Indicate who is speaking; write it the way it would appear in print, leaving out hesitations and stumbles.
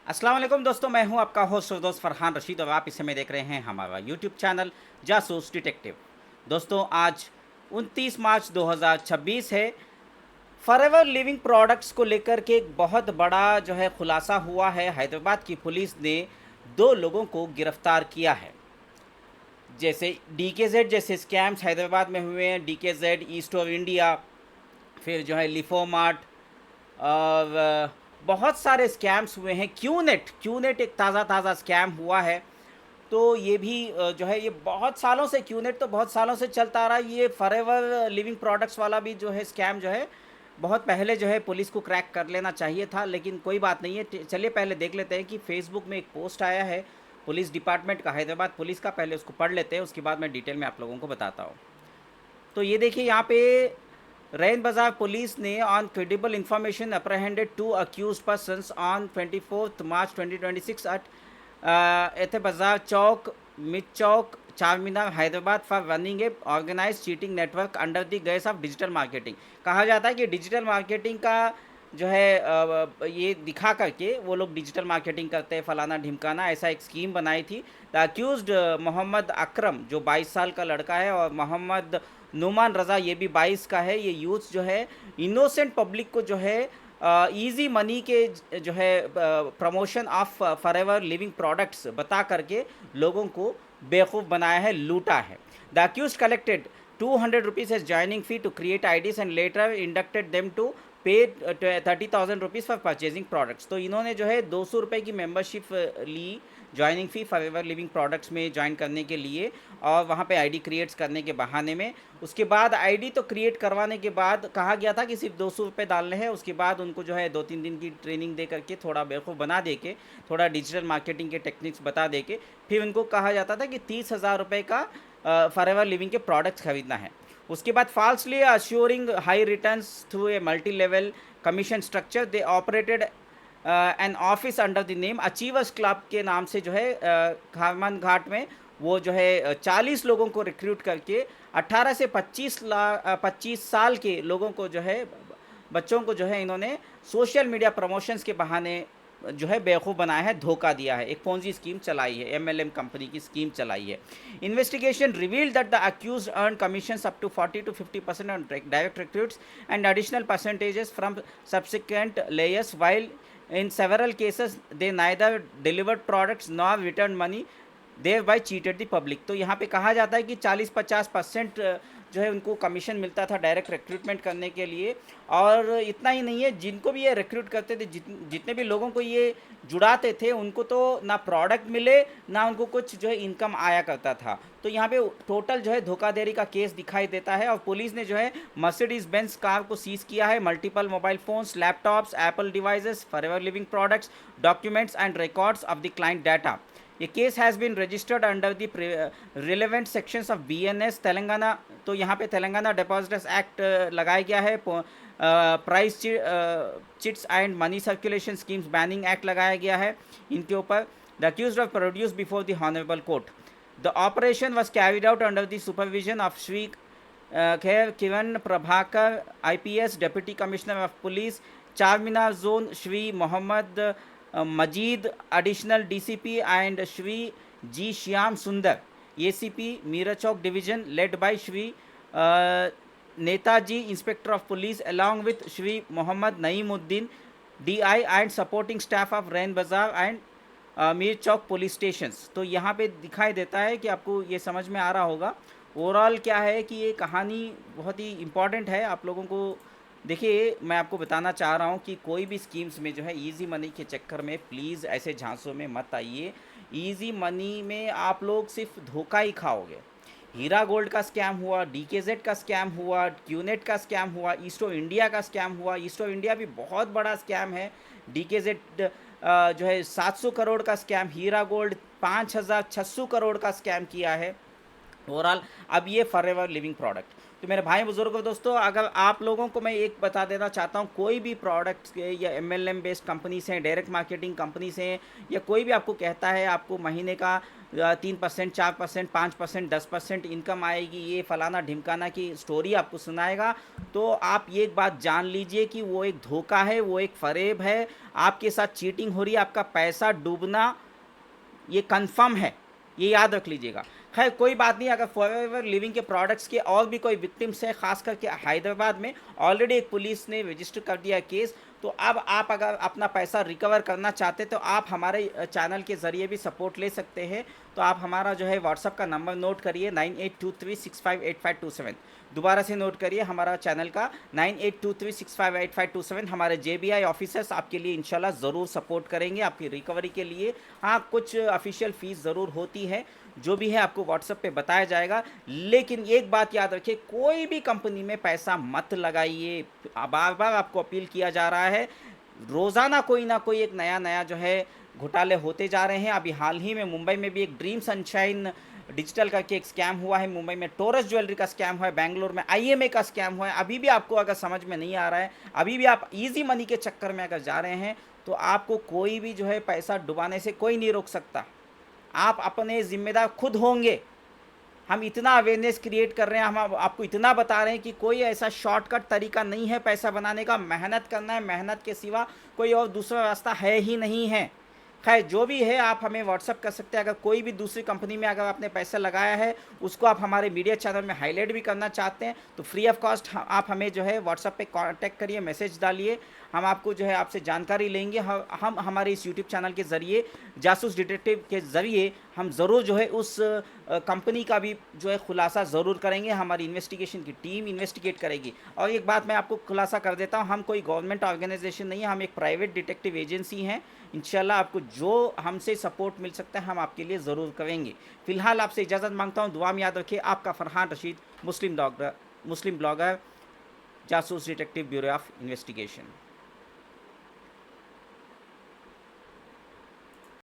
Speaker 1: अस्सलाम वालेकुम दोस्तों, मैं हूं आपका होस्ट और दोस्त फरहान रशीद और आप इस समय देख रहे हैं हमारा यूट्यूब चैनल जासूस डिटेक्टिव। दोस्तों, आज 29 मार्च 2026 है। फॉरएवर लिविंग प्रोडक्ट्स को लेकर के एक बहुत बड़ा जो है खुलासा हुआ है। हैदराबाद की पुलिस ने दो लोगों को गिरफ्तार किया है। जैसे डीकेजेड जैसे स्कैम्स हैदराबाद में हुए हैं, डीकेजेड, ईस्ट ऑफ इंडिया, फिर जो है लिफोमार्ट और बहुत सारे स्कैम्स हुए हैं। क्यूनेट एक ताज़ा स्कैम हुआ है। तो ये भी जो है ये बहुत सालों से, क्यूनेट तो बहुत सालों से चलता आ रहा है। ये फॉरएवर लिविंग प्रोडक्ट्स वाला भी जो है स्कैम जो है बहुत पहले जो है पुलिस को क्रैक कर लेना चाहिए था, लेकिन कोई बात नहीं है। चलिए पहले देख लेते हैं कि फेसबुक में एक पोस्ट आया है पुलिस डिपार्टमेंट का, हैदराबाद पुलिस का। पहले उसको पढ़ लेते हैं, उसके बाद मैं डिटेल में आप लोगों को बताता हूँ। तो ये देखिए यहाँ पे रैन बाजार पुलिस ने on credible information apprehended two accused persons on 24 March 2026 at Ethe Bazar Chowk, mid Chowk, Charminar, Hyderabad for running a organize cheating network under the guise of digital marketing. कहा जाता है कि डिजिटल मार्केटिंग का जो है ये दिखा करके वो लोग डिजिटल मार्केटिंग करते हैं, फलाना ढिमकाना, ऐसा एक स्कीम बनाई थी। द अक्यूज्ड मोहम्मद अकरम जो 22 साल का लड़का है, और मोहम्मद नुमान रज़ा ये भी 22 का है। ये यूथ जो है इनोसेंट पब्लिक को जो है इजी मनी के जो है promotion of forever living products बता करके लोगों को बेवकूफ़ बनाया है, लूटा है। The accused collected 200 rupees as joining fee to create IDs and later inducted them to pay 30,000 rupees for purchasing products. तो इन्होंने जो है 200 रुपये की मेंबरशिप ली, ज्वाइनिंग फ़ी फॉरएवर लिविंग प्रोडक्ट्स में ज्वाइन करने के लिए, और वहाँ पे आईडी क्रिएट्स करने के बहाने में। उसके बाद आईडी तो क्रिएट करवाने के बाद कहा गया था कि सिर्फ 200 रुपये डालने हैं। उसके बाद उनको जो है 2-3 दिन की ट्रेनिंग दे करके, थोड़ा बेवकूफ़ बना दे के, थोड़ा डिजिटल मार्केटिंग के टेक्निक्स बता दे के, फिर उनको कहा जाता था कि 30,000 रुपये का फॉरएवर लिविंग के प्रोडक्ट्स खरीदना है। उसके बाद फाल्सली assuring high returns through a multi level commission structure, they operated an office under the name achievers club के नाम से जो है खारमान घाट में वो जो है 40 लोगों को रिक्रूट करके 18 से 25 साल के लोगों को जो है, बच्चों को जो है इन्होंने सोशल मीडिया प्रमोशंस के बहाने जो है बेवकूफ़ बनाया है, धोखा दिया है, एक पोंजी स्कीम चलाई है, एमएलएम कंपनी की स्कीम चलाई है। Investigation revealed that the accused earn commissions up to 40 to 50% on direct recruits and additional percentages from subsequent layers, while in several cases they neither delivered products nor returned money, thereby cheated the public। तो यहाँ पे कहा जाता है कि 40-50% जो है उनको कमीशन मिलता था डायरेक्ट रिक्रूटमेंट करने के लिए। और इतना ही नहीं है, जिनको भी ये रिक्रूट करते थे, जितने भी लोगों को ये जुड़ाते थे, उनको तो ना प्रोडक्ट मिले ना उनको कुछ जो है इनकम आया करता था। तो यहाँ पे टोटल जो है धोखाधड़ी का केस दिखाई देता है। और पुलिस ने जो है मर्सिडीज बेंज कार को सीज किया है, multiple mobile phones, laptops, Apple devices, Forever living products, documents and records of the client data. ये case has been registered under the relevant sections of BNS Telangana. तो यहाँ पे तेलंगाना डिपॉजिटर्स एक्ट लगाया गया है, prize chits and money circulation schemes banning act लगाया गया है इनके ऊपर। The accused of produce before the honourable court. The operation was carried out under the supervision of Shri Khair Kiran Prabhakar IPS, deputy commissioner of police Charminar zone, Shri Mohammed Majeed additional DCP, and Shri G Shyam Sundar ACP Mirachok division, led by Shri Netaji Inspector of Police, along with Shri Muhammad Naimuddin DI and supporting staff of Rain Bazaar and Mir Chowk police stations. तो यहाँ पे दिखाई देता है कि आपको ये समझ में आ रहा होगा ओवरऑल क्या है कि ये कहानी बहुत ही इम्पॉर्टेंट है आप लोगों को। देखिए, मैं आपको बताना चाह रहा हूँ कि कोई भी स्कीम्स में जो है इजी मनी के चक्कर में प्लीज़ ऐसे झांसों में मत आइए। इजी मनी में आप लोग सिर्फ धोखा ही खाओगे। हीरा गोल्ड का स्कैम हुआ, डीकेजेड का स्कैम हुआ, क्यूनेट का स्कैम हुआ, ईस्ट ऑफ इंडिया का स्कैम हुआ। ईस्ट ऑफ इंडिया भी बहुत बड़ा स्कैम है। डीकेजेड जो है 700 करोड़ का स्कैम, हीरा गोल्ड 5,600 करोड़ का स्कैम किया है ओवरऑल। अब ये फॉरएवर लिविंग प्रोडक्ट, तो मेरे भाई बुजुर्गों दोस्तों, अगर आप लोगों को मैं एक बता देना चाहता हूँ, कोई भी प्रोडक्ट्स के या एमएलएम बेस्ड कंपनी से, डायरेक्ट मार्केटिंग कंपनी से, या कोई भी आपको कहता है आपको महीने का 3%, 4%, 5%, 10% इनकम आएगी, ये फलाना ढिमकाना की स्टोरी आपको सुनाएगा, तो आप ये एक बात जान लीजिए कि वो एक धोखा है, वो एक फरेब है, आपके साथ चीटिंग हो रही है, आपका पैसा डूबना ये कंफर्म है, ये याद रख लीजिएगा। खैर कोई बात नहीं, अगर फॉरएवर लिविंग के प्रोडक्ट्स के और भी कोई विक्टिम्स है, खास करके हैदराबाद में ऑलरेडी एक पुलिस ने रजिस्टर कर दिया केस, तो अब आप अगर अपना पैसा रिकवर करना चाहते तो आप हमारे चैनल के ज़रिए भी सपोर्ट ले सकते हैं। तो आप हमारा जो है व्हाट्सअप का नंबर नोट करिए 9823658527, दोबारा से नोट करिए हमारा चैनल का 9823658527। हमारे JBI ऑफिसर्स आपके लिए इंशाल्लाह ज़रूर सपोर्ट करेंगे आपकी रिकवरी के लिए। हाँ, कुछ ऑफिशियल फ़ीस ज़रूर होती है, जो भी है आपको व्हाट्सएप पे बताया जाएगा। लेकिन एक बात याद रखिए, कोई भी कंपनी में पैसा मत लगाइए, बार बार आपको अपील किया जा रहा है। रोज़ाना कोई ना कोई एक नया नया जो है घोटाले होते जा रहे हैं। अभी हाल ही में मुंबई में भी एक ड्रीम सनशाइन डिजिटल करके एक स्कैम हुआ है, मुंबई में टोरस ज्वेलरी का स्कैम हुआ है, बेंगलोर में IMA का स्कैम हुआ है। अभी भी आपको अगर समझ में नहीं आ रहा है, अभी भी आप ईजी मनी के चक्कर में अगर जा रहे हैं, तो आपको कोई भी जो है पैसा डुबाने से कोई नहीं रोक सकता। आप अपने ज़िम्मेदार खुद होंगे। हम इतना अवेयरनेस क्रिएट कर रहे हैं, हम आपको इतना बता रहे हैं कि कोई ऐसा शॉर्टकट तरीका नहीं है पैसा बनाने का। मेहनत करना है, मेहनत के सिवा कोई और दूसरा रास्ता है ही नहीं है। खैर जो भी है, आप हमें व्हाट्सअप कर सकते हैं। अगर कोई भी दूसरी कंपनी में अगर आपने पैसा लगाया है, उसको आप हमारे मीडिया चैनल में हाईलाइट भी करना चाहते हैं, तो फ्री ऑफ कॉस्ट आप हमें जो है व्हाट्सअप पे कांटेक्ट करिए, मैसेज डालिए, हम आपको जो है आपसे जानकारी लेंगे। हम हमारे इस यूट्यूब चैनल के ज़रिए, जासूस डिटेक्टिव के ज़रिए, हम ज़रूर जो है उस कंपनी का भी जो है खुलासा ज़रूर करेंगे। हमारी इन्वेस्टिगेशन की टीम इन्वेस्टिगेट करेगी। और एक बात मैं आपको खुलासा कर देता हूँ, हम कोई गवर्नमेंट ऑर्गेनाइजेशन नहीं है, हम एक प्राइवेट डिटेक्टिव एजेंसी हैं। इंशाल्लाह आपको जो हमसे सपोर्ट मिल सकता है हम आपके लिए ज़रूर करेंगे। फ़िलहाल आपसे इजाज़त मांगता हूँ, दुआ में याद रखिए। आपका फरहान रशीद, मुस्लिम ब्लॉगर, जासूस डिटेक्टिव ब्यूरो ऑफ इन्वेस्टिगेशन।